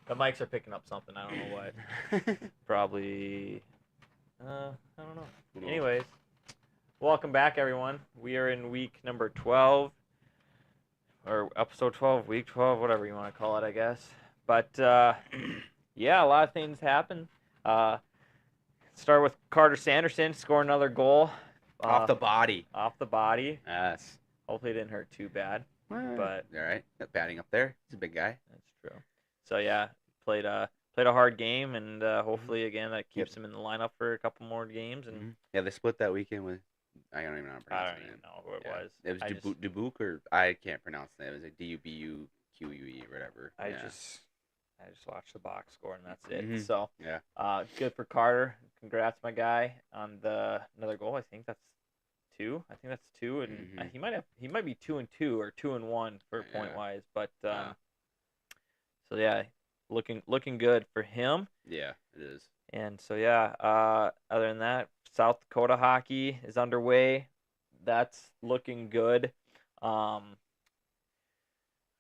The mics are picking up something. I don't know what. Probably. I don't know. Anyways, welcome back, everyone. We are in week number 12, or episode 12, week 12, whatever you want to call it, I guess. But yeah, a lot of things happen. Start with Carter Sanderson scoring another goal. Off the body. Off the body. Yes. Hopefully it didn't hurt too bad. But all right, batting up there. He's a big guy. That's true. So yeah, played a hard game, and hopefully again that keeps him in the lineup for a couple more games. And yeah, they split that weekend with I don't even know how to pronounce I don't even know who it was. It was Dubuque, or I can't pronounce it. It was like Dubuque or whatever. I just watched the box score and that's it. Mhm. So yeah, good for Carter. Congrats, my guy, on another goal. I think that's two. And he might be 2-2 or 2-1 for point wise. But so yeah, looking good for him. Yeah, it is. And so yeah, other than that, South Dakota hockey is underway. That's looking good.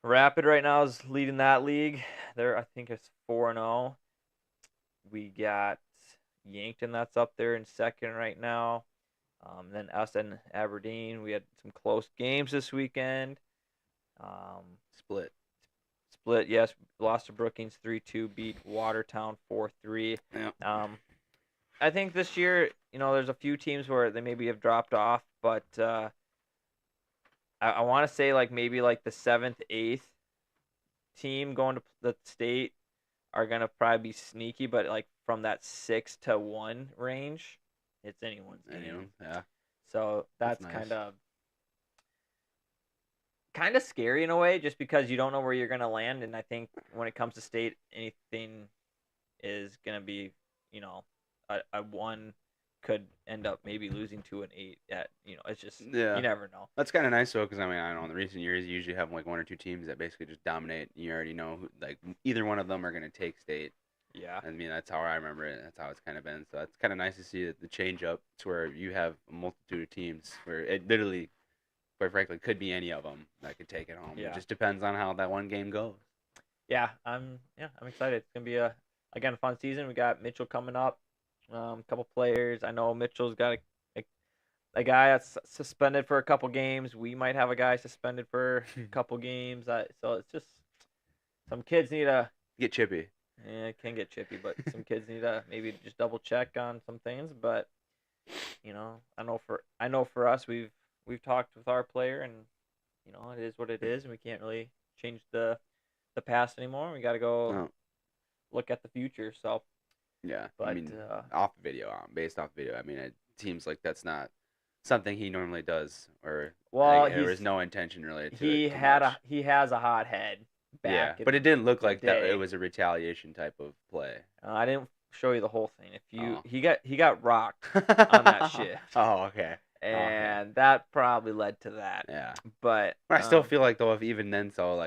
Rapid right now is leading that league. I think it's 4-0. We got Yankton that's up there in second right now. Then us and Aberdeen. We had some close games this weekend. Split, yes. Lost to Brookings 3-2. Beat Watertown 4-3. Yeah. I think this year, there's a few teams where they maybe have dropped off, but I want to say maybe the 7th, 8th team going to the state are gonna probably be sneaky, but from that 6-1 range, it's anyone's game. Yeah. So that's nice. kind of scary in a way, just because you don't know where you're gonna land, and I think when it comes to state, anything is gonna be, a 1 could end up maybe losing to an 8 at, it's just, you never know. That's kind of nice though, because I don't know, in the recent years you usually have 1 or 2 teams that basically just dominate. You already know who, either one of them are going to take state. Yeah. That's how I remember it. That's how it's kind of been. So it's kind of nice to see the change up to where you have a multitude of teams where it literally, quite frankly, could be any of them that could take it home. Yeah. It just depends on how that one game goes. Yeah, I'm excited. It's gonna be a fun season. We got Mitchell coming up. A couple players. I know Mitchell's got a guy that's suspended for a couple games. We might have a guy suspended for a couple games. So it's just some kids need to get chippy. Yeah, it can get chippy, but some kids need to maybe just double check on some things. But I know for us, we've talked with our player, and it is what it is, and we can't really change the past anymore. We got to go look at the future. So. Yeah, but off video, based off video. It seems like that's not something he normally does, or there was no intention related to it. He has a hot head. Yeah, but it didn't look like that. It was a retaliation type of play. I didn't show you the whole thing. He got rocked on that shift. Oh, okay. And that probably led to that. Yeah, but I still feel like though, if even then, so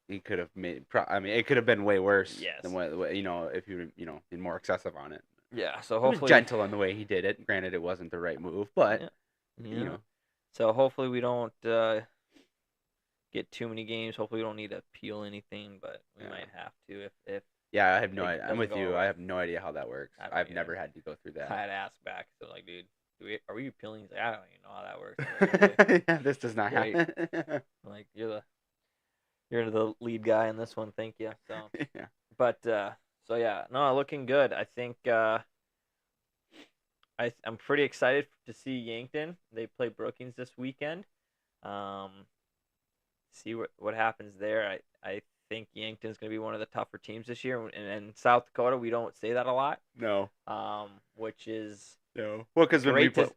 he could have made. It could have been way worse. Yes. Than what if you been more excessive on it. Yeah. So hopefully he was gentle in the way he did it. Granted, it wasn't the right move, but So hopefully we don't get too many games. Hopefully we don't need to appeal anything, but we might have to if. Yeah, I have no idea. I'm with you. I have no idea how that works. I've never had to go through that. I had asked back. So dude. Are we appealing? He's like, I don't even know how that works. Yeah, this does not happen. You're the lead guy in this one. Thank you. So yeah. But so yeah, no, looking good. I think I'm pretty excited to see Yankton. They play Brookings this weekend. See what happens there. I think Yankton's going to be one of the tougher teams this year. And in South Dakota, we don't say that a lot. No. Which is because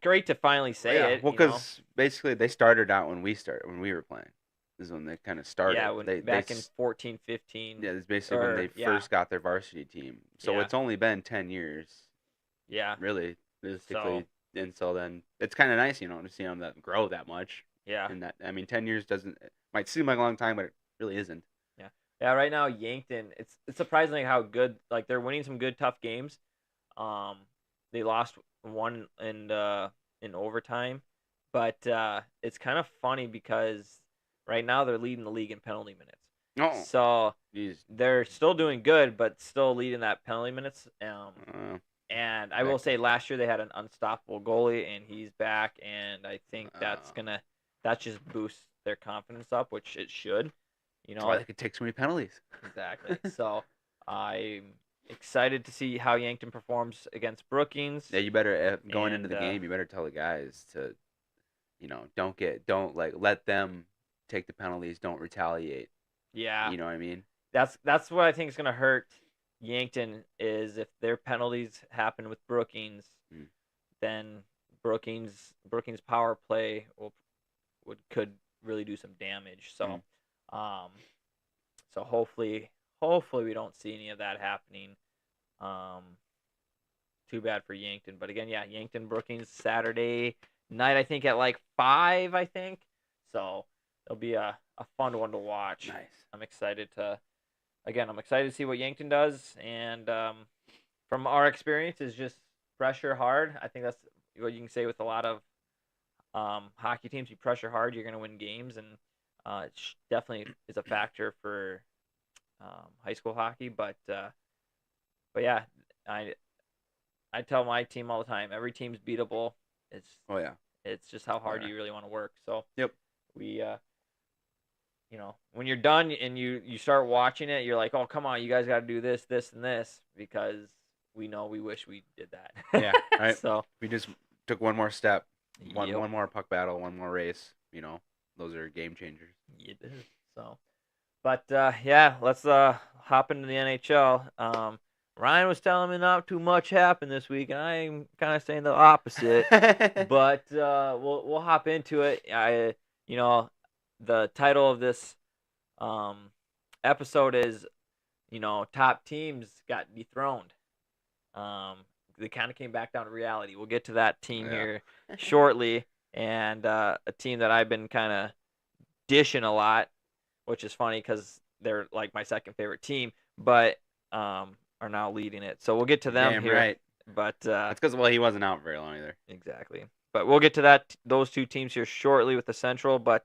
great to finally say it. Well, because basically they started out when we were playing. This is when they kind of started. Yeah, back in 14, 15. Yeah, it's basically when they first got their varsity team. So it's only been 10 years. Yeah. Really, basically. And so then it's kind of nice, to see them grow that much. Yeah. And that 10 years might seem like a long time, but it really isn't. Yeah. Yeah. Right now, Yankton, it's surprising how good. They're winning some good tough games. They lost one in overtime, but it's kind of funny because right now they're leading the league in penalty minutes. Oh, So geez. they're still doing good, but still leading that penalty minutes. And I will Heck. say last year they had an unstoppable goalie, and he's back, and I think that just boosts their confidence up, which it should. That's why they could take so many penalties. Exactly. So I'm excited to see how Yankton performs against Brookings. Yeah, you better going into the game. You better tell the guys to, don't let them take the penalties. Don't retaliate. Yeah. You know what I mean? That's what I think is gonna hurt Yankton is if their penalties happen with Brookings, then Brookings power play could really do some damage. So, so hopefully we don't see any of that happening. Too bad for Yankton, but again, yeah, Yankton Brookings Saturday night, I think at like 5, I think. So it'll be a fun one to watch. Nice. I'm excited to see what Yankton does, and from our experience, is just pressure hard. I think that's what you can say with a lot of hockey teams. You pressure hard, you're going to win games, and it definitely is a factor for high school hockey. But yeah, I tell my team all the time, every team's beatable. It's just how hard you really want to work. So yep, we when you're done and you start watching it, you're like, oh, come on, you guys got to do this, this, and this, because we wish we did that. Yeah, right. So we just took one more step, Yep. one more puck battle, one more race. Those are game changers. It is. So, but yeah, let's hop into the NHL. Ryan was telling me not too much happened this week, and I'm kind of saying the opposite. But we'll hop into it. The title of this episode is, top teams got dethroned. They kind of came back down to reality. We'll get to that team here shortly, and a team that I've been kind of dishing a lot, which is funny because they're like my second favorite team, but are now leading it. So we'll get to them here. Right. But that's because he wasn't out very long either. Exactly. But we'll get to those two teams here shortly with the Central. But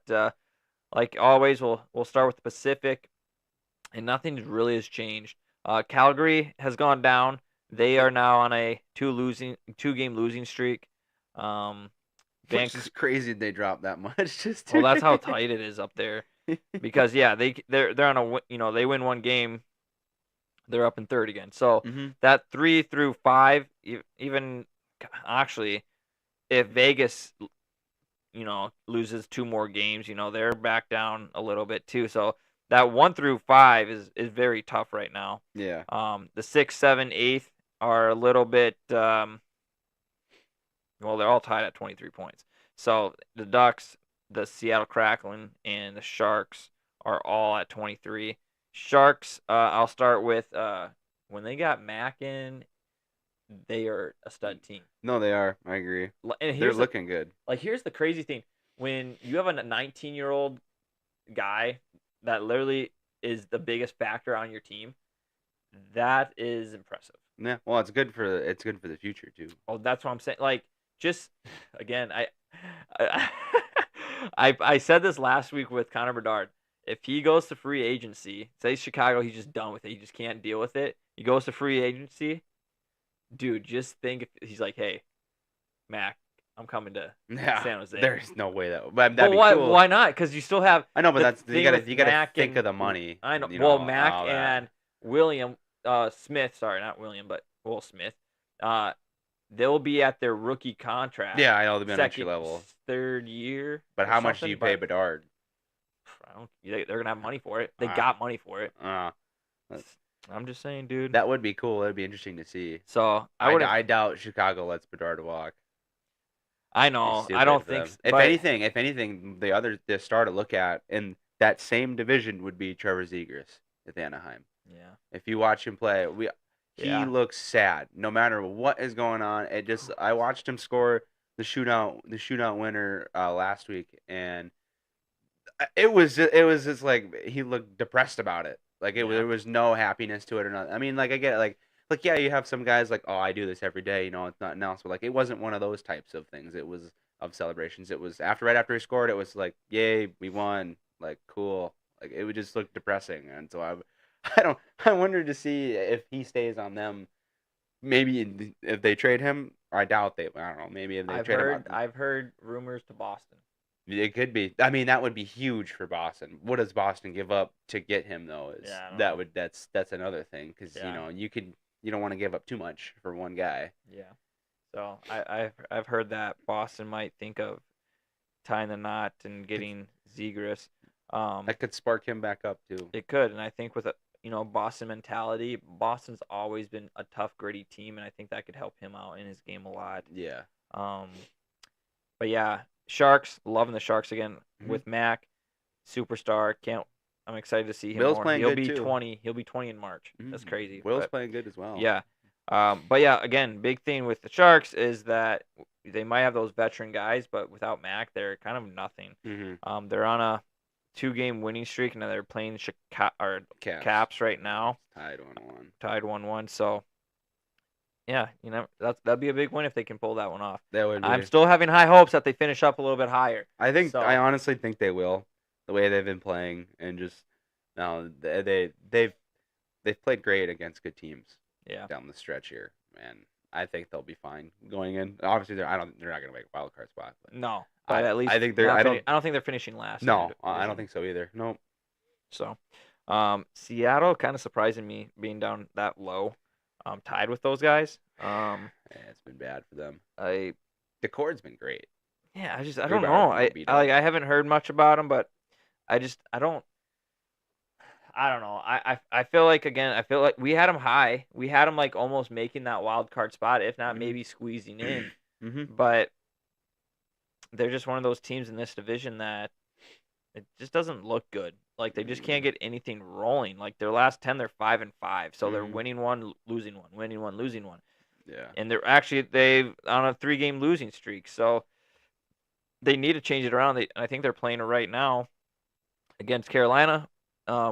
like always, we'll start with the Pacific, and nothing really has changed. Calgary has gone down. They are now on a 2-game losing streak. Which is crazy they dropped that much. Well, that's how tight it is up there. Because they're on they win one game, they're up in third again. So that 3 through 5, even actually, if Vegas loses 2 more games, they're back down a little bit too. So that 1 through 5 is very tough right now. Yeah. The 6, 7, 8 are a little bit they're all tied at 23 points. So the Ducks, the Seattle Kraken, and the Sharks are all at 23. Sharks, I'll start with when they got Mack in, they are a stud team. No, they are. I agree. And they're looking good. Here's the crazy thing. When you have a 19-year-old guy that literally is the biggest factor on your team, that is impressive. Yeah, well, it's good for the future too. Oh, that's what I'm saying. Like, just again, I said this last week with Connor Bedard. If he goes to free agency, say Chicago, he's just done with it. He just can't deal with it. He goes to free agency, dude. Just think if he's like, hey, Mac, I'm coming to San Jose. There's no way that'd why? Cool. Why not? Because you still have. I know, but you gotta think of the money. I know. Well, Mac and William Smith. Sorry, not William, but Will Smith. They'll be at their rookie contract. Yeah, I know they'll be on entry level. Third year. But how much do you pay Bedard? They're gonna have money for it. They got money for it. I'm just saying, dude. That would be cool. That'd be interesting to see. So I doubt Chicago lets Bedard walk. I know. I don't think. If anything, the star to look at in that same division would be Trevor Zegras with Anaheim. Yeah. If you watch him play, he looks sad no matter what is going on. I watched him score the shootout winner last week, and it was just like he looked depressed about it. Like there was no happiness to it or nothing. I mean, like I get it, like yeah, you have some guys like, oh, I do this every day, it's nothing else. But like it wasn't one of those types of things. It was of celebrations. It was right after he scored, it was like, yay, we won, like cool. Like it would just look depressing, and so I wonder to see if he stays on them. Maybe if they trade him, I doubt they. I don't know. Maybe if they trade him, I've heard rumors to Boston. it could be. I mean, that would be huge for Boston. What does Boston give up to get him though? That's another thing because you don't want to give up too much for one guy. Yeah. So I've heard that Boston might think of tying the knot and getting Zegras. That could spark him back up too. It could, and I think with a Boston mentality, Boston's always been a tough, gritty team, and I think that could help him out in his game a lot. Yeah. But yeah, Sharks, loving the Sharks again with Mac, superstar. I'm excited to see him Will's more. playing He'll good be too. 20. He'll be 20 in March. That's crazy. Will's playing good as well. Yeah. But yeah, again, big thing with the Sharks is that they might have those veteran guys, but without Mac, they're kind of nothing. They're on a 2-game winning streak, and they're playing Caps right now. Tied 1-1. Tied 1-1. So yeah, that'd be a big win if they can pull that one off. That would be. I'm still having high hopes that they finish up a little bit higher. I honestly think they will, the way they've been playing, and just now they've played great against good teams. Yeah. Down the stretch here, man. I think they'll be fine going in. Obviously, they're not going to make a wild card spot. But no, but at least I think they're. I don't think they're finishing last. No, I don't think so either. Nope. So, Seattle kind of surprising me being down that low, tied with those guys. Yeah, it's been bad for them. The Cord's been great. Yeah, I don't know. I haven't heard much about them, but I don't know. I feel like we had them high. We had them like almost making that wild card spot, if not maybe squeezing in. But they're just one of those teams in this division that it just doesn't look good. Like they just can't get anything rolling. Like their last 10, they're 5-5. So they're winning one, losing one, winning one, losing one. Yeah. And they're on a 3-game losing streak. So they need to change it around. I think they're playing it right now against Carolina.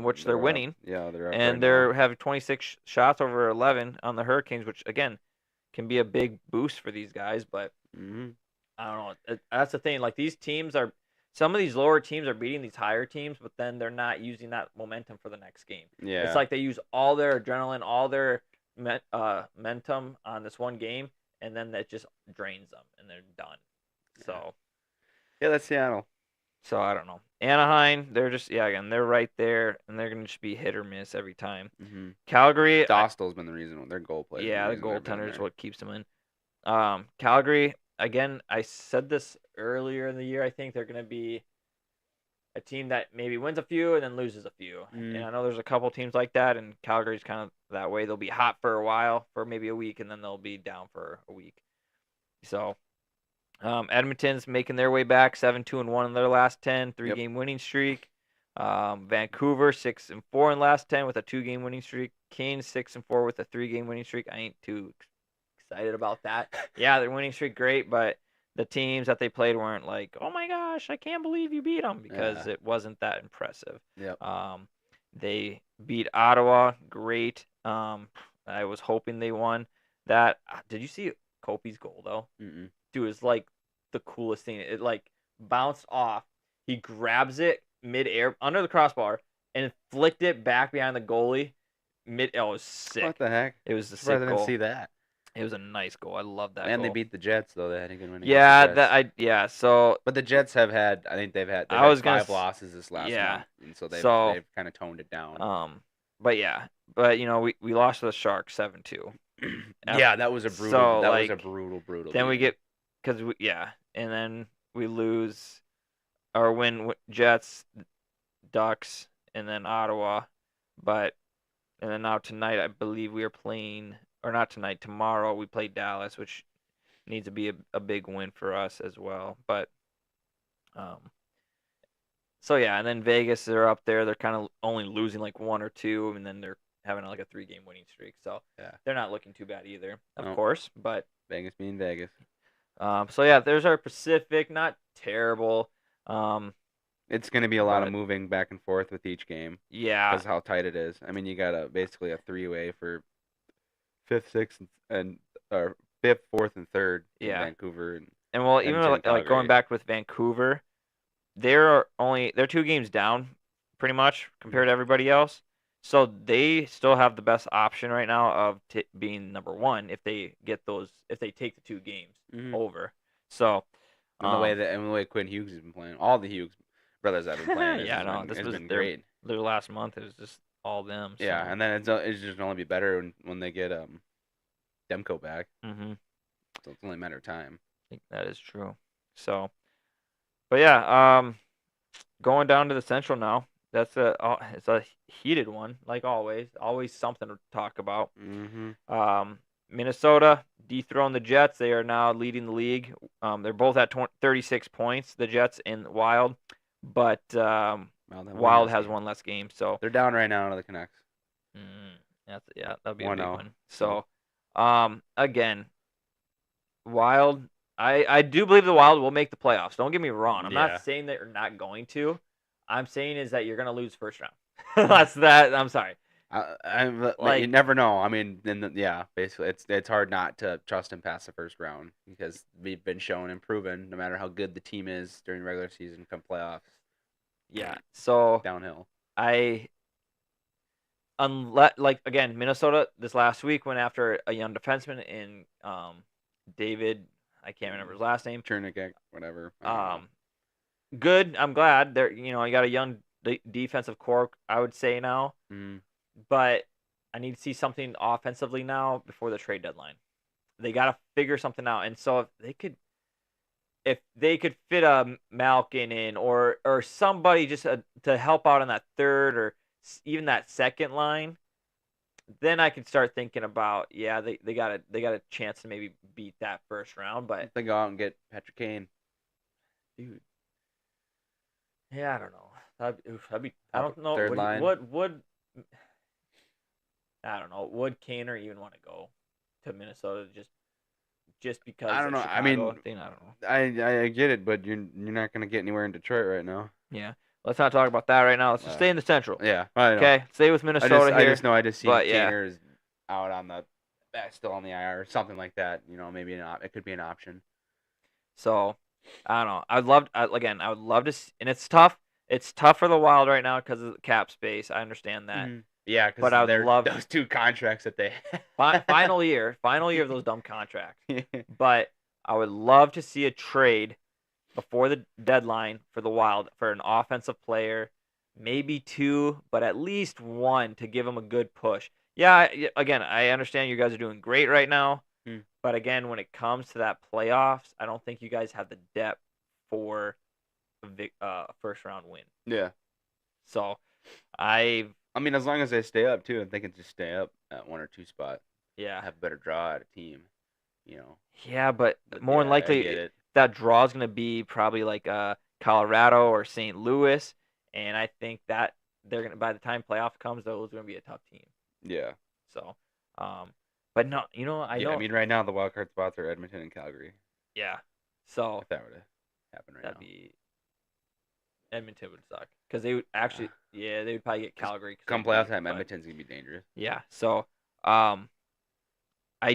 Which they're winning. Yeah, they're up and they're having 26 shots over 11 on the Hurricanes, which again can be a big boost for these guys. But I don't know. That's the thing. Like some of these lower teams are beating these higher teams, but then they're not using that momentum for the next game. Yeah, it's like they use all their adrenaline, all their momentum on this one game, and then that just drains them, and they're done. So yeah, that's Seattle. So I don't know. Anaheim, they're just they're right there, and they're gonna just be hit or miss every time. Calgary, Dostal's been the reason their goal player. Yeah, the goaltender is what keeps them in. Calgary, again, I said this earlier in the year. I think they're gonna be a team that maybe wins a few and then loses a few. And I know there's a couple teams like that, and Calgary's kind of that way. They'll be hot for a while, for maybe a week, and then they'll be down for a week. So. Edmonton's making their way back, 7-2-1 in their last 10, 3-game winning streak. Vancouver 6-4 in last 10 with a 2-game winning streak. Canes 6-4 with a 3-game winning streak. I ain't too excited about that. Yeah, their winning streak great, but the teams that they played weren't like, oh my gosh, I can't believe you beat them, because it wasn't that impressive. Yep. They beat Ottawa, great. I was hoping they won that. Did you see Kopi's goal though? Dude, it's like the coolest thing. It like bounced off. He grabs it midair under the crossbar and flicked it back behind the goalie. It was sick. What the heck? It was a sick goal. I didn't see that. It was a nice goal. I love that. And they beat the Jets though. They had a good win. Yeah, So, but the Jets have had. I think they've had 5 losses this last month, and so they've kind of toned it down. But we lost to the Sharks 7-2. Yeah, that was a brutal. So, that was a brutal. Then we get. And then we lose or win Jets, Ducks, and then Ottawa. And then now tonight, I believe we are playing, or not tonight, tomorrow we play Dallas, which needs to be a big win for us as well. But, and then Vegas, they're up there. They're kind of only losing like 1 or 2, and then they're having like a 3-game winning streak. So they're not looking too bad either, of course. But Vegas being Vegas. There's our Pacific. Not terrible. It's going to be a lot of moving back and forth with each game. Yeah. Because how tight it is. I mean, you got basically a 3-way for 5th, 6th, and 5th, 4th, and 3rd. Yeah. Vancouver and even like going back with Vancouver, they're 2 games down pretty much compared to everybody else. So they still have the best option right now of being number 1 if they take the 2 games over. So and the way Quinn Hughes has been playing, all the Hughes brothers have been playing, has been great. Their last month is just all them. Yeah, so. And then it's just only be better when they get Demko back. Mm-hmm. So it's only a matter of time. I think that is true. So, but yeah, going down to the Central now. It's a heated one, like always. Always something to talk about. Mm-hmm. Minnesota dethroned the Jets. They are now leading the league. They're both at 36 points, the Jets and Wild, but Wild has one less game, so they're down right now to the Canucks. That'll be a big 1-0. one. So, again, Wild. I do believe the Wild will make the playoffs. Don't get me wrong. I'm not saying that you're not going to. I'm saying is that you're going to lose first round. That's that. I'm sorry. You never know. I mean, basically, it's hard not to trust him past the first round because we've been shown and proven no matter how good the team is during regular season, come playoffs. Yeah. So downhill. Again, Minnesota this last week went after a young defenseman in David. I can't remember his last name. Chernick, whatever. Good. I'm glad they're I got a young defensive core. I would say now, but I need to see something offensively now before the trade deadline. They got to figure something out, and so if they could fit a Malkin in or somebody just to help out on that third or even that second line, then I could start thinking about they got a chance to maybe beat that first round. But they go out and get Patrick Kane, dude. Yeah, I don't know. That'd be I don't know. Third line. I don't know. Would Kaner even want to go to Minnesota just because? I don't know. I mean, thing? I don't know. I get it, but you're not gonna get anywhere in Detroit right now. Yeah. Let's not talk about that right now. Let's just stay in the Central. Yeah. I know. Okay. Stay with Minnesota here. I just see Kaner is out on still on the IR or something like that. Maybe it could be an option. So, I don't know. I would love to see, and it's tough. It's tough for the Wild right now because of the cap space. I understand that. Mm-hmm. Yeah, because I would love those 2 contracts that they final year of those dumb contracts. But I would love to see a trade before the deadline for the Wild for an offensive player, maybe 2, but at least 1 to give them a good push. Yeah, again, I understand you guys are doing great right now, but again, when it comes to that playoffs, I don't think you guys have the depth for a first round win. Yeah. So, I mean, as long as they stay up too, if they can just stay up at 1 or 2 spot, have a better draw at a team, Yeah, but more than likely that draw is going to be probably like Colorado or St. Louis, and I think that they're going to by the time playoff comes, those are going to be a tough team. Yeah. So, but no, I know. I mean, right now the wild card spots are Edmonton and Calgary. Yeah. So if that were to happen right now, Edmonton would suck because they would actually, they would probably get Calgary. Come playoff time, Edmonton's gonna be dangerous. Yeah. So, I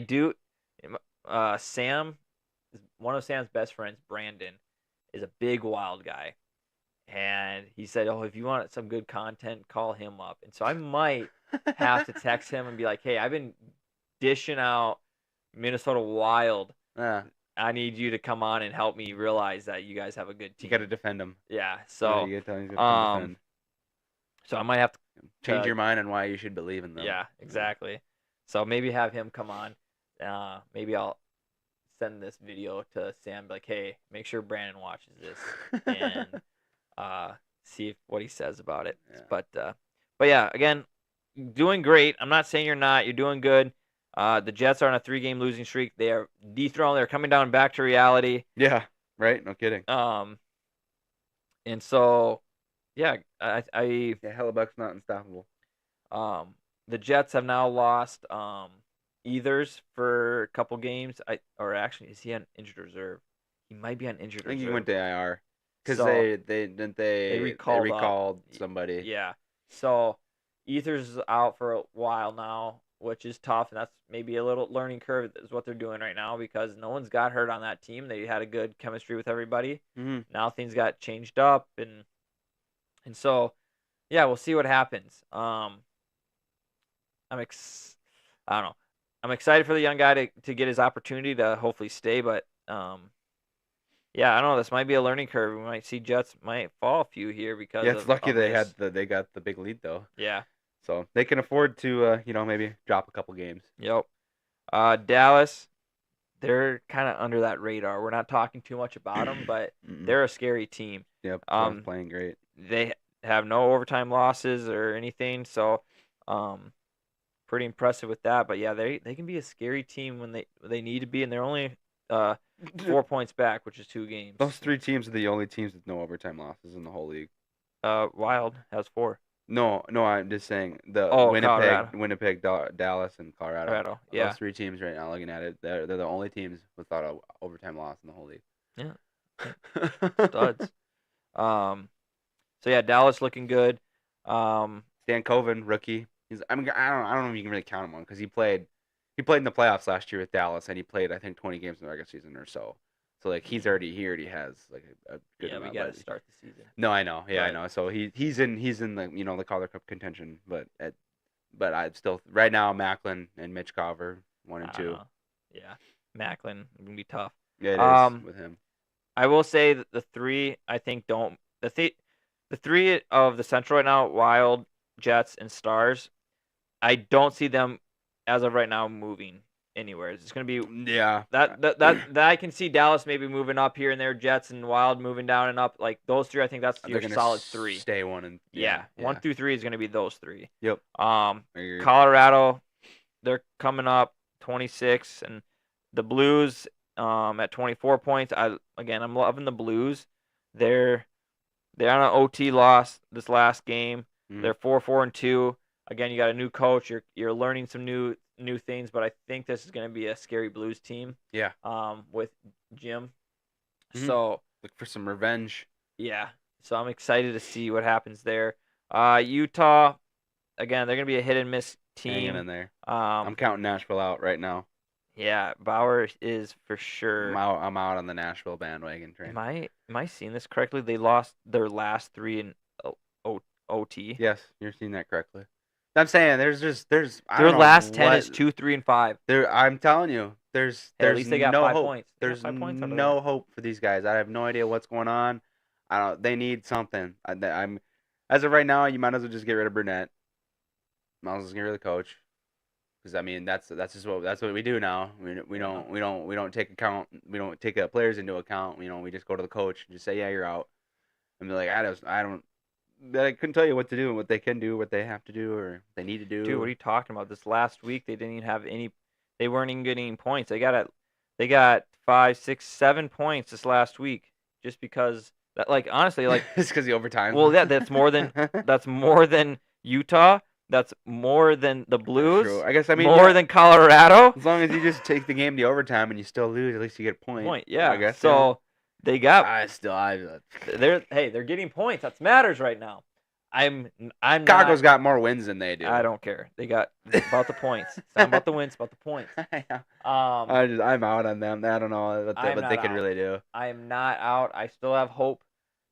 do. Sam, one of Sam's best friends, Brandon, is a big Wild guy, and he said, "Oh, if you want some good content, call him up." And so I might have to text him and be like, "Hey, I've been dishing out Minnesota Wild. I need you to come on and help me realize that you guys have a good team. You got to defend them." Yeah. So, defend. So I might have to change your mind on why you should believe in them. Yeah, exactly. So maybe have him come on. Maybe I'll send this video to Sam, like, hey, make sure Brandon watches this and see what he says about it. Yeah. But yeah, again, doing great. I'm not saying you're not. You're doing good. The Jets are on a 3-game losing streak. They are dethroned. They're coming down back to reality. Yeah, right. No kidding. And so, yeah, Hellebuck's not unstoppable. The Jets have now lost Ethers for a couple games. Or actually, is he on injured reserve? He might be on injured reserve. I think he went to IR because they recalled somebody. Yeah. So Ethers is out for a while now, which is tough, and that's maybe a little learning curve is what they're doing right now because no one's got hurt on that team. They had a good chemistry with everybody. Mm-hmm. Now things got changed up, and so yeah, we'll see what happens. I don't know. I'm excited for the young guy to get his opportunity to hopefully stay, but yeah, I don't know. This might be a learning curve. We might see Jets might fall a few here because Yeah, it's lucky of they this. they got the big lead though. Yeah. So they can afford to maybe drop a couple games. Yep. Dallas, they're kind of under that radar. We're not talking too much about them, but they're a scary team. Yep, Thorne's playing great. They have no overtime losses or anything, so pretty impressive with that. But yeah, they can be a scary team when they need to be, and they're only 4 points back, which is 2 games. Those 3 teams are the only teams with no overtime losses in the whole league. Wild has 4. No, I'm just saying the Winnipeg, Dallas, and Colorado. Yeah. Those 3 teams right now, looking at it, they're the only teams without an overtime loss in the whole league. Yeah. Studs. So yeah, Dallas looking good. Stan Coven, rookie. I don't know if you can really count him on because he played in the playoffs last year with Dallas, and he played I think 20 games in the regular season or so. So like he already has like a good amount. We got to start the season. No, I know. Yeah, I know. So he's in the the Calder Cup contention, but I still right now Macklin and Mitch Cover 1 and 2. Yeah, Macklin gonna be tough. Yeah, it is with him. I will say that the 3 I think don't the 3 of the Central right now, Wild, Jets, and Stars. I don't see them as of right now moving anywhere. It's going to be that I can see Dallas maybe moving up here and there, Jets and Wild moving down and up. Like those 3, I think that's your solid 3. Stay 1 and 1 through 3 is going to be those 3. Yep. Colorado, they're coming up 26, and the Blues at 24 points. I'm loving the Blues. They're on an OT loss this last game. They're 4-4-2. Again, you got a new coach. You're learning some new things, but I think this is going to be a scary Blues team. Yeah. With Jim. So look for some revenge. Yeah. So I'm excited to see what happens there. Utah, again, they're going to be a hit and miss team. Hanging in there. I'm counting Nashville out right now. Yeah, Bauer is for sure. I'm out on the Nashville bandwagon train. Am I seeing this correctly? They lost their last 3 in OT. Yes, you're seeing that correctly. I'm saying their last 10 is 2, 3, and 5. I'm telling you, there's at least they got no 5 hope. points. There's no hope for these guys. I have no idea what's going on. They need something. I'm as of right now, you might as well just get rid of Burnett. Might as well get rid of the coach. Because I mean that's what we do now. We don't take players into account. We just go to the coach and just say, yeah, you're out. And be like, I couldn't tell you what to do and what they can do, what they have to do, or they need to do. Dude, what are you talking about? This last week, they didn't even have any. They weren't even getting points. They got 5, 6, 7 points this last week, just because that. Like honestly, like it's because the overtime. Well, yeah, that's more than Utah. That's more than the Blues. True. I guess more than Colorado. As long as you just take the game to overtime and you still lose, at least you get a point. Yeah. I guess so. They got. They're getting points. That matters right now. I'm. Chicago's got more wins than they do. I don't care. They got about the points. It's not about the wins, about the points. I'm out on them. I don't know what they can really do. I am not out. I still have hope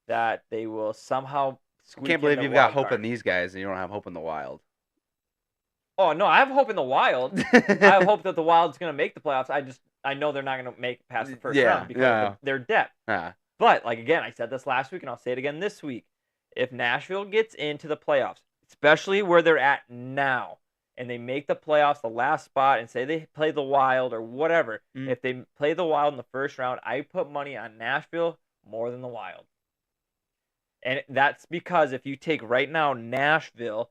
that they will somehow. I can't believe you've got hope in these guys and you don't have hope in the Wild. Oh no, I have hope in the Wild. I have hope that the Wild's going to make the playoffs. I know they're not going to make it past the first round because of their depth. But, like, again, I said this last week, and I'll say it again this week. If Nashville gets into the playoffs, especially where they're at now, and they make the playoffs, the last spot, and say they play the Wild or whatever, if they play the Wild in the first round, I put money on Nashville more than the Wild. And that's because if you take right now Nashville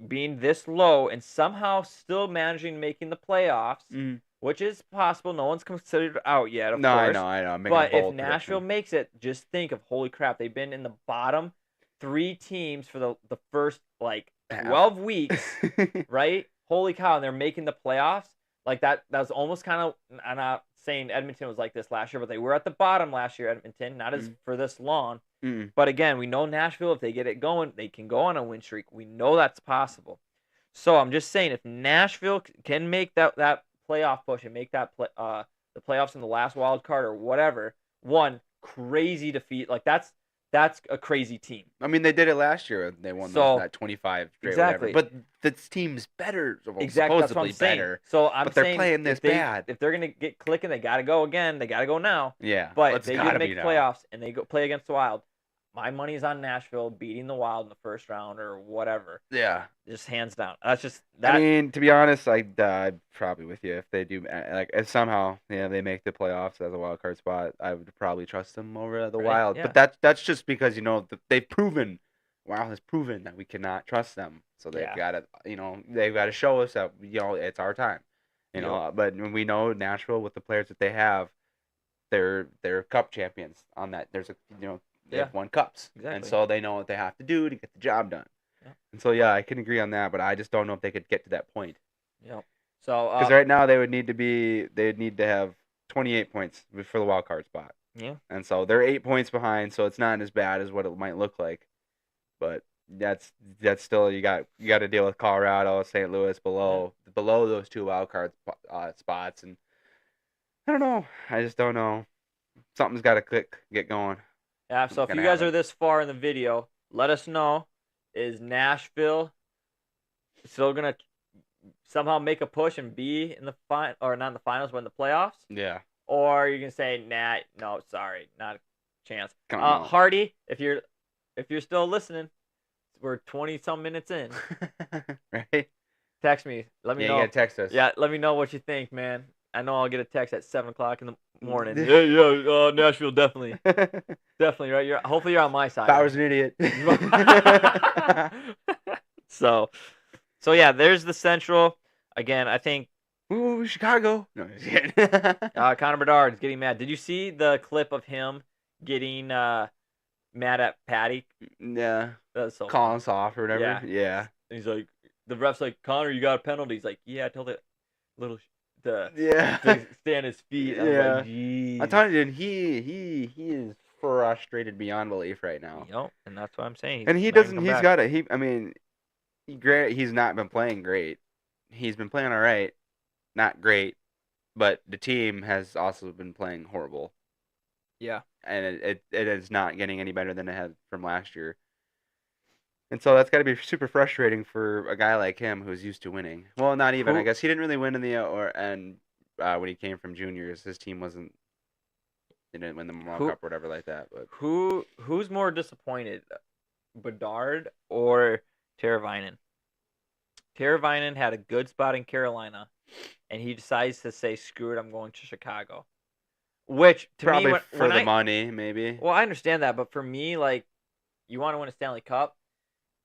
being this low and somehow still managing making the playoffs, which is possible. No one's considered out yet, of course. I know. But if Nashville makes it, just think of, holy crap, they've been in the bottom 3 teams for the first, 12 weeks, right? Holy cow, and they're making the playoffs. Like, that was almost kind of, I'm not saying Edmonton was like this last year, but they were at the bottom last year, Edmonton, not as for this long. But again, we know Nashville, if they get it going, they can go on a win streak. We know that's possible. So I'm just saying, if Nashville can make that playoff push and make that the playoffs in the last wild card or whatever, one crazy defeat, like that's That's a crazy team. I mean, they did it last year. They won that 25 straight, exactly. whatever. But this team's better, exactly. That's what I'm supposedly saying. better. So I'm but they're saying playing this bad. If they're gonna get clicking, they gotta go again. They gotta go now. Yeah. But if they get make playoffs and they go play against the Wild, my money's on Nashville beating the Wild in the first round or whatever. Yeah. Just hands down. That's just that. I mean, to be honest, I'm probably with you. If they do, if somehow they make the playoffs as a wild card spot, I would probably trust them over the Wild. Yeah. But that's just because they've proven, Wild has proven that we cannot trust them. So they've got to they've got to show us that it's our time. But we know Nashville with the players that they have, they're cup champions on that. There's they've won cups, and so they know what they have to do to get the job done. Yeah. And so I can agree on that, but I just don't know if they could get to that point. Yep. So because right now they'd need to have 28 points for the wild card spot. Yeah. And so they're 8 points behind, so it's not as bad as what it might look like. But that's still you got to deal with Colorado, St. Louis below those two wild card spots, and I don't know. I just don't know. Something's got to get going. Yeah, so if you guys are this far in the video, let us know. Is Nashville still going to somehow make a push and be in the or not in the finals, but in the playoffs? Yeah. Or you're going to say, nah, no, sorry, not a chance. Hardy, if you're still listening, we're 20-some minutes in. Right? Text me. Let me know. You got to text us. Yeah, let me know what you think, man. I know I'll get a text at 7 o'clock in the morning. Yeah, Nashville, definitely. Definitely, right? Hopefully you're on my side. Bauer's an idiot. So yeah, there's the Central. Again, I think... Ooh, Chicago. No, Connor Bedard is getting mad. Did you see the clip of him getting mad at Patty? Yeah. That's so calling us off or whatever. Yeah. And he's like, the ref's like, Connor, you got a penalty. He's like, yeah, I told it little... to stay on his feet. Yeah. Like, geez. I'm telling you, he is frustrated beyond belief right now. And that's what I'm saying. And he doesn't. He's got it. I mean, he's not been playing great. He's been playing all right, not great, but the team has also been playing horrible. Yeah. And it is not getting any better than it had from last year. And so that's got to be super frustrating for a guy like him who's used to winning. Well, not even. I guess he didn't really win in when he came from juniors, his team didn't win the Memorial Cup or whatever like that. But who's more disappointed, Bedard or Teravainen? Teravainen had a good spot in Carolina, and he decides to say, "Screw it, I'm going to Chicago." Which to probably me, for the money, maybe. Well, I understand that, but for me, like, you want to win a Stanley Cup.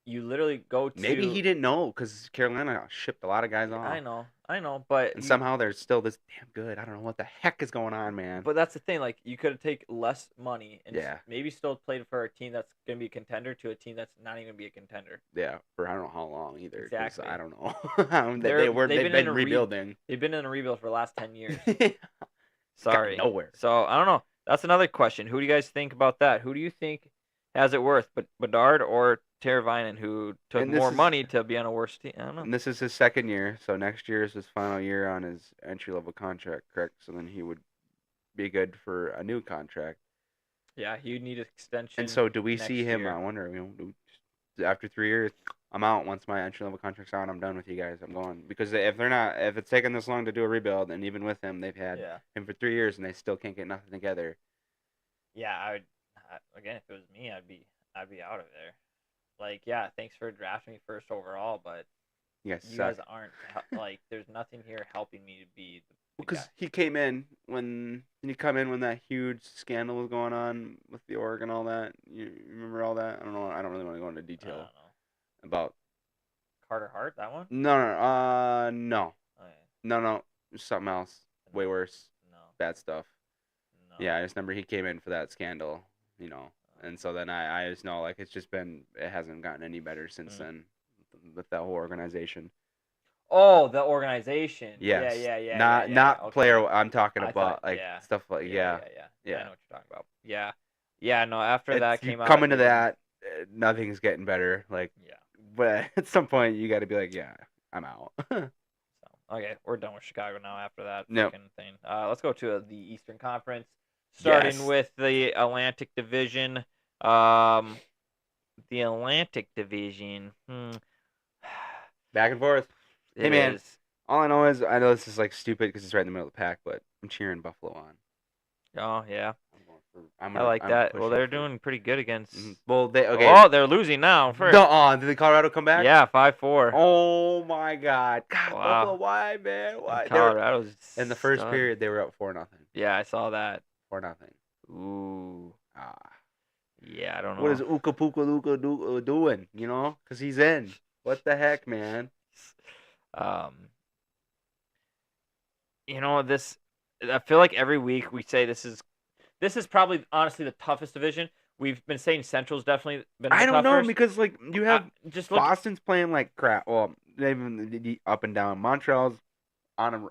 You literally go to... Maybe he didn't know because Carolina shipped a lot of guys off. I know, but... And somehow they're still this damn good. I don't know what the heck is going on, man. But that's the thing. Like, you could have taken less money and maybe still played for a team that's going to be a contender to a team that's not even going to be a contender. Yeah, for I don't know how long either. Exactly. I don't know. They've been rebuilding. They've been in a rebuild for the last 10 years. Sorry. Nowhere. So, I don't know. That's another question. Who do you guys think about that? Who do you think has it worth? Bedard or Teravainen, who took more money to be on a worse team? I don't know. And this is his second year, so next year is his final year on his entry-level contract, correct? So then he would be good for a new contract. Yeah, he would need an extension. And so do we see him, I wonder, after 3 years, I'm out. Once my entry-level contract's out, I'm done with you guys. I'm going. Because if it's taking this long to do a rebuild, and even with him, they've had him for 3 years, and they still can't get nothing together. Yeah, again, if it was me, I'd be out of there. Like, yeah, thanks for drafting me first overall, but you guys aren't, like, there's nothing here helping me to be the because guy. He came in when that huge scandal was going on with the org and all that. You remember all that? I don't know. I don't really want to go into detail about Carter Hart, that one? No. Oh, yeah. No. Something else. Way worse. No. Bad stuff. No. Yeah, I just remember he came in for that scandal, And so then I just know, like, it hasn't gotten any better since then with that whole organization. Oh, the organization. Yes. Yeah. Not okay. player. I'm talking about, stuff like, Yeah, I know what you're talking about. Yeah, no, after that came out. Coming to that, nothing's getting better. Like, but at some point, you got to be like, yeah, I'm out. Okay, we're done with Chicago now after that Nope. fucking thing. Let's go to the Eastern Conference. Starting with the Atlantic Division, The Atlantic Division. Back and forth. Hey It man, is. all I know is I know this is like stupid because it's right in the middle of the pack, but I'm cheering Buffalo on. Oh yeah, I'm going for. I'm I gonna. like I'm that. Well, pushing they're for. doing pretty good against. Well, they okay. Oh, they're losing now. First. Did the Colorado come back? Yeah, 5-4. Oh my God! God, Buffalo, Wow. why, man? And Why? They were Colorado's in the first stud. period. They were up 4-0. Yeah, I saw that. 4-0. Ooh. Ah, Yeah, I don't what is know. Uka Puka Luka doing? You know, cause he's in. What the heck, man? Um, this. I feel like every week we say this is probably honestly the toughest division. We've been saying Central's definitely been the I don't know toughest. because like you have Just look. Boston's playing like crap. Well, they've been up and down. Montreal's on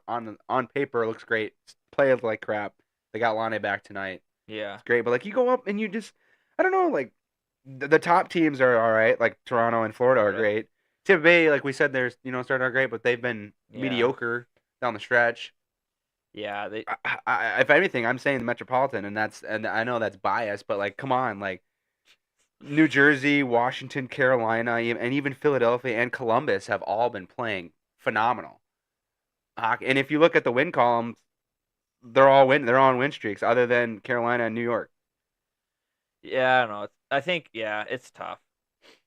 paper looks great. Plays like crap. They got Lane back tonight. Yeah. It's great, but like you go up and you just I don't know like the top teams are all right. Like Toronto and Florida are Right. great. Tampa Bay, like we said, they're starting out great, but they've been Yeah. mediocre down the stretch. Yeah. They. If anything, I'm saying the Metropolitan, and I know that's biased, but like, come on, like New Jersey, Washington, Carolina, and even Philadelphia and Columbus have all been playing phenomenal. And if you look at the win columns, they're all on win streaks, other than Carolina and New York. Yeah, I don't know. I think it's tough.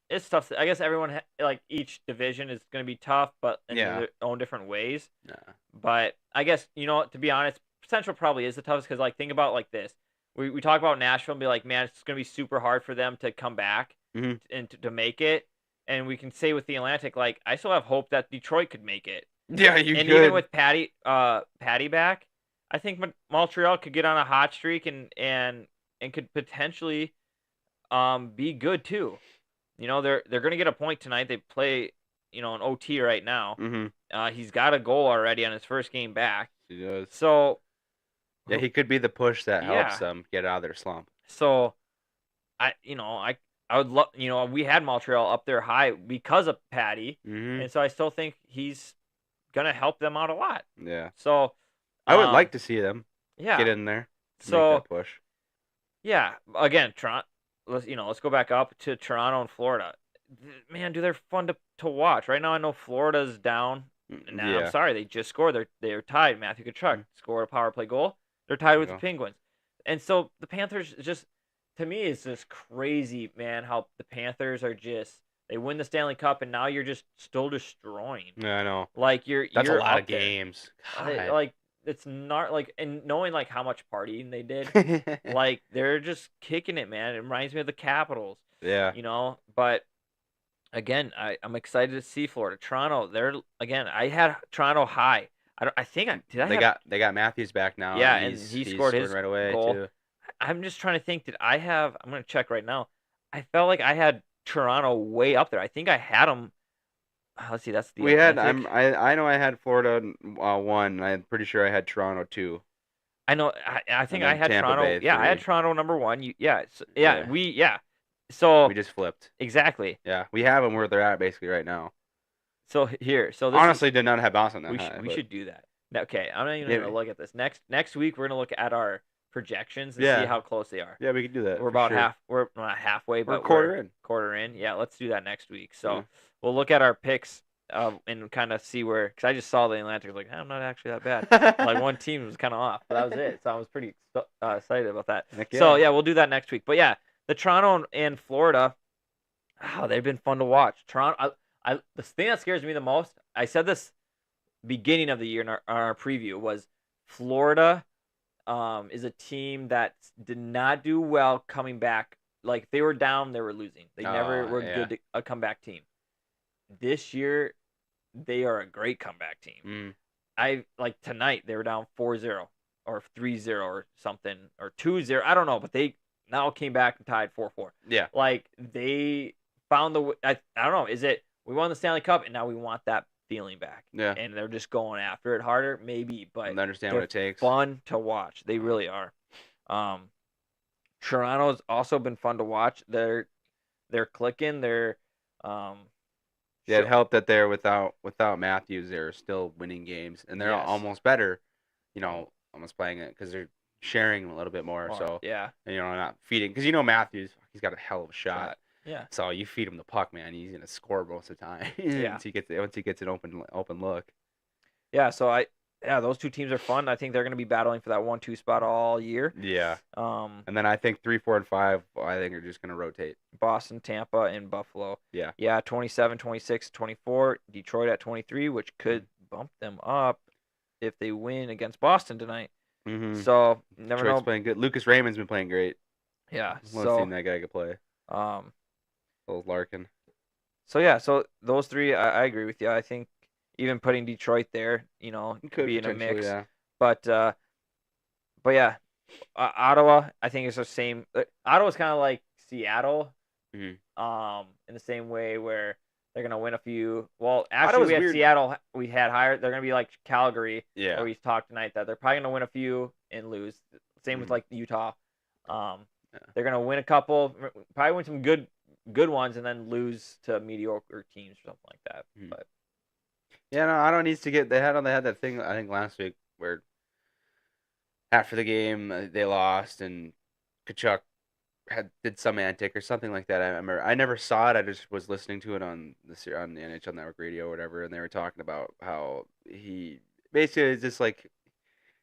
It's tough. I guess everyone like each division is going to be tough, but in Yeah. their own different ways. Yeah. But I guess to be honest, Central probably is the toughest because like think about it like this. We talk about Nashville and be like, man, it's going to be super hard for them to come back and to make it. And we can say with the Atlantic, like I still have hope that Detroit could make it. Yeah, you and could. even with Patty back, I think Montreal could get on a hot streak and could potentially be good too. They're going to get a point tonight. They play an OT right now. He's got a goal already on his first game back. He does. So yeah, he could be the push that helps Yeah. them get out of their slump. So I would love we had Montreal up there high because of Patty, and so I still think he's gonna help them out a lot. Yeah. So I would like to see them yeah. get in there. So make that push. Yeah, again, Toronto. Let's go back up to Toronto and Florida. Man, they're fun to watch. Right now, I know Florida's down. Now, Yeah. I'm sorry, they just scored. They're tied. Matthew Tkachuk scored a power play goal. They're tied with the Penguins, and so the Panthers just, to me, it's just crazy, man. How the Panthers are they win the Stanley Cup, and now you're just still destroying. Yeah, I know. Like that's you're a lot up of games. like it's not like, and knowing like how much partying they did, like they're just kicking it, man. It reminds me of the Capitals. Yeah. But again, I'm excited to see Florida. Toronto, I had Toronto high. I think they got Matthews back now. Yeah, and he scored his right away goal. too. I'm just trying to think. I'm gonna check right now. I felt like I had Toronto way up there. I think I had them. Let's see. That's the Atlantic. I know I had Florida 1. I'm pretty sure I had Toronto 2. I know. I think I had Tampa Toronto. Bay, I had Toronto number 1. So we just flipped. Exactly. Yeah, we have them where they're at basically right now. So this honestly did not have Boston that high. We should do that. Okay, I'm not even gonna look at this. Next week we're gonna look at our projections and see how close they are. Yeah, we could do that. We're about we're not halfway, but we're quarter in. Yeah, let's do that next week. So we'll look at our picks and kind of see where, because I just saw the Atlantic, like, I'm not actually that bad. Like one team was kind of off, but that was it. So I was pretty excited about that. So yeah, we'll do that next week. But yeah, the Toronto and Florida, they've been fun to watch. Toronto, the thing that scares me the most, I said this beginning of the year in our preview, was Florida is a team that did not do well coming back. Like they were down, they were losing. They never were good a comeback team. This year, they are a great comeback team. Like tonight, they were down 4-0 or 3-0 or something, or 2-0. I don't know, but they now came back and tied 4-4. Yeah. Like they found I don't know. Is it we won the Stanley Cup and now we want that feeling back? Yeah. And they're just going after it harder, maybe, but I understand what it takes. Fun to watch. They really are. Toronto's also been fun to watch. They're clicking. They're it helped that they're without Matthews. They're still winning games, and they're almost better. Almost playing it because sharing a little bit more. So yeah, and, not feeding because Matthews, he's got a hell of a shot. Yeah. So you feed him the puck, man, he's gonna score most of the time. Yeah. once he gets an open look. Yeah. So those two teams are fun. I think they're gonna be battling for that 1-2 spot all year. Yeah. And then I think 3, 4, and 5, I think are just gonna rotate. Boston, Tampa, and Buffalo. Yeah. Yeah. 27, 26, 24. Detroit at 23, which could bump them up if they win against Boston tonight. Mm-hmm. So never Detroit's know. playing good. Lucas Raymond's been playing great. Yeah. Love seeing that guy could play. Little Larkin. So yeah. So those three, I agree with you. I think even putting Detroit there, could be in a mix. Yeah. But yeah, Ottawa, I think is the same. Ottawa's kind of like Seattle, in the same way where they're gonna win a few. Well, actually, we had Seattle. We had higher. They're gonna be like Calgary. Yeah. Where we talked tonight that they're probably gonna win a few and lose. Same with like Utah. They're gonna win a couple, probably win some good ones, and then lose to mediocre teams or something like that. But yeah, no, Ottawa needs to get. They had that thing I think last week where after the game they lost and Kachuk did some antic or something like that. I remember. I never saw it. I just was listening to it on the NHL Network Radio or whatever, and they were talking about how he basically is just like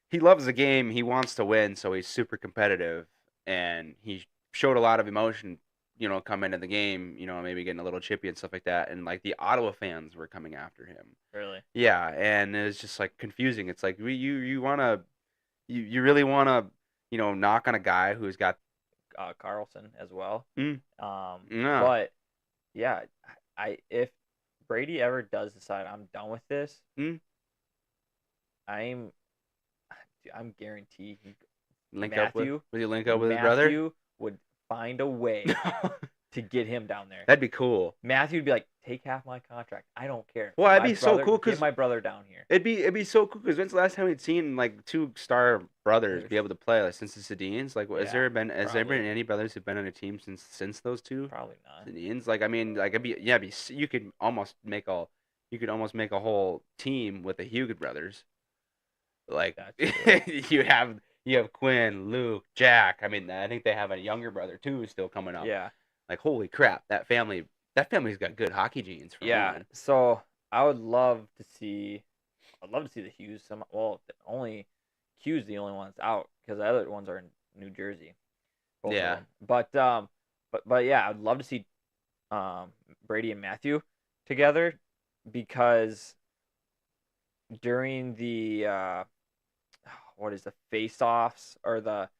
he loves the game. He wants to win, so he's super competitive, and he showed a lot of emotion. Come into the game. Maybe getting a little chippy and stuff like that, and like the Ottawa fans were coming after him. Really? Yeah, and it was just like confusing. It's like you wanna you really wanna knock on a guy who's got Carlson as well. Yeah. But yeah, if Brady ever does decide I'm done with this, I'm guaranteed will you link up with his brother? Matthew would find a way to get him down there. That'd be cool. Matthew would be like, take half my contract. I don't care. Well, that'd be so cool because my brother down here. It'd be so cool because when's the last time we'd seen like 2-star brothers be able to play like since the Sedins? Like, has there been any brothers who've been on a team since those two? Probably not. Sedins, like I mean, like you could almost make a whole team with the Huguet brothers. Like you have Quinn, Luke, Jack. I mean, I think they have a younger brother too still coming up. Yeah. Like holy crap, that family's got good hockey genes. So I would love to see the Hughes. Only Hughes the only ones out because the other ones are in New Jersey. Yeah. But yeah, I'd love to see Brady and Matthew together because during the what is the face-offs or that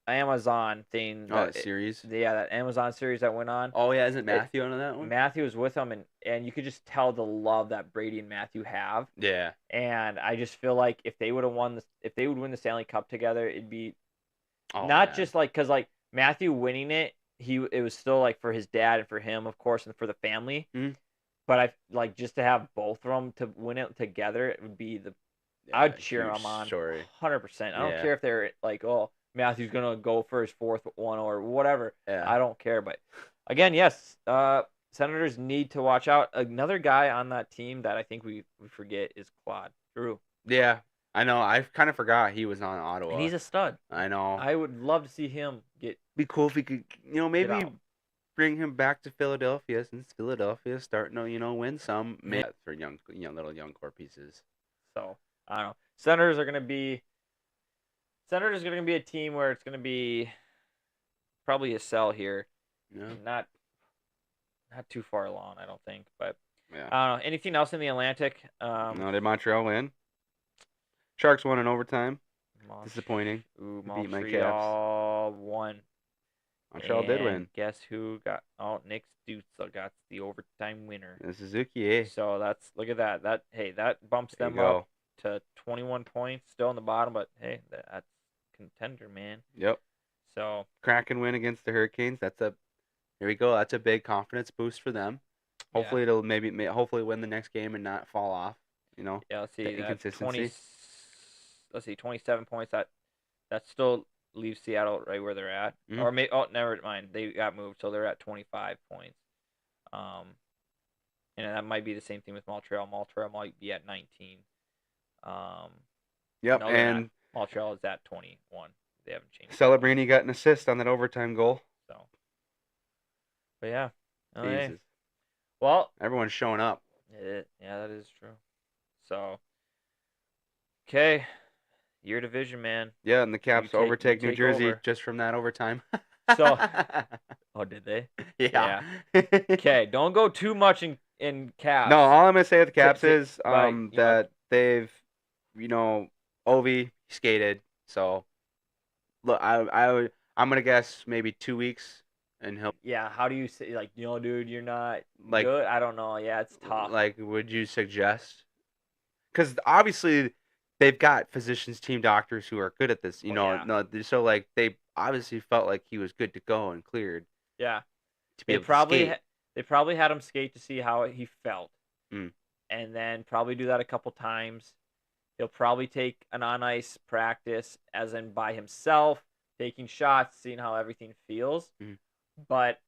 Amazon thing. That series. Yeah, that Amazon series that went on. Oh yeah, isn't Matthew on that one? Matthew was with them, and you could just tell the love that Brady and Matthew have. Yeah. And I just feel like if they would win the Stanley Cup together, it'd be just like because like Matthew winning it, it was still like for his dad and for him, of course, and for the family. Mm-hmm. But I like just to have both of them to win it together. It would be I'd cheer them on 100%. I don't care if they're like, oh, Matthew's gonna go for his fourth one or whatever. Yeah. I don't care. But again, yes, Senators need to watch out. Another guy on that team that I think we forget is Claude Giroux. Yeah, I know. I kind of forgot he was on Ottawa. And he's a stud. I know. I would love to see him get. Be cool if he could, maybe bring him back to Philadelphia since Philadelphia's starting to, win some for little young core pieces. So I don't know. Senators are gonna be a team where it's gonna be probably a sell here. Yeah. Not too far along, I don't think. But yeah. I don't know. Anything else in the Atlantic? No, did Montreal win? Sharks won in overtime. Disappointing. Ooh, Beat my Montreal won. Montreal did win. Guess who got? Oh, Nick Stützle got the overtime winner. And Suzuki, So look at that. That bumps them up to 21 points, still in the bottom, but hey, that's contender, man. Yep. So Kraken win against the Hurricanes. Here we go. That's a big confidence boost for them. Hopefully it'll hopefully win the next game and not fall off. Yeah, let's see. Inconsistency. 27 points. That still leaves Seattle right where they're at. Mm-hmm. Or never mind. They got moved, so they're at 25 points. And that might be the same thing with Montreal. Montreal might be at 19. Yep, no, and Montreal is at 21. They haven't changed. Celebrini got an assist on that overtime goal. So, but yeah. Jesus. Well, everyone's showing up. Yeah, that is true. So, okay, your division, man. Yeah, and the Caps overtake New Jersey just from that overtime. So, oh, did they? Yeah. Okay, don't go too much in Caps. No, all I'm gonna say with the Caps is that they've, Ovi skated. So, look, I'm gonna guess maybe 2 weeks, and he'll. Yeah, how do you say dude, you're not good? I don't know. Yeah, it's tough. Would you suggest? Because obviously, they've got physicians, team doctors who are good at this. So they obviously felt like he was good to go and cleared. Yeah. They probably had him skate to see how he felt, and then probably do that a couple times. He'll probably take an on-ice practice, as in by himself, taking shots, seeing how everything feels. But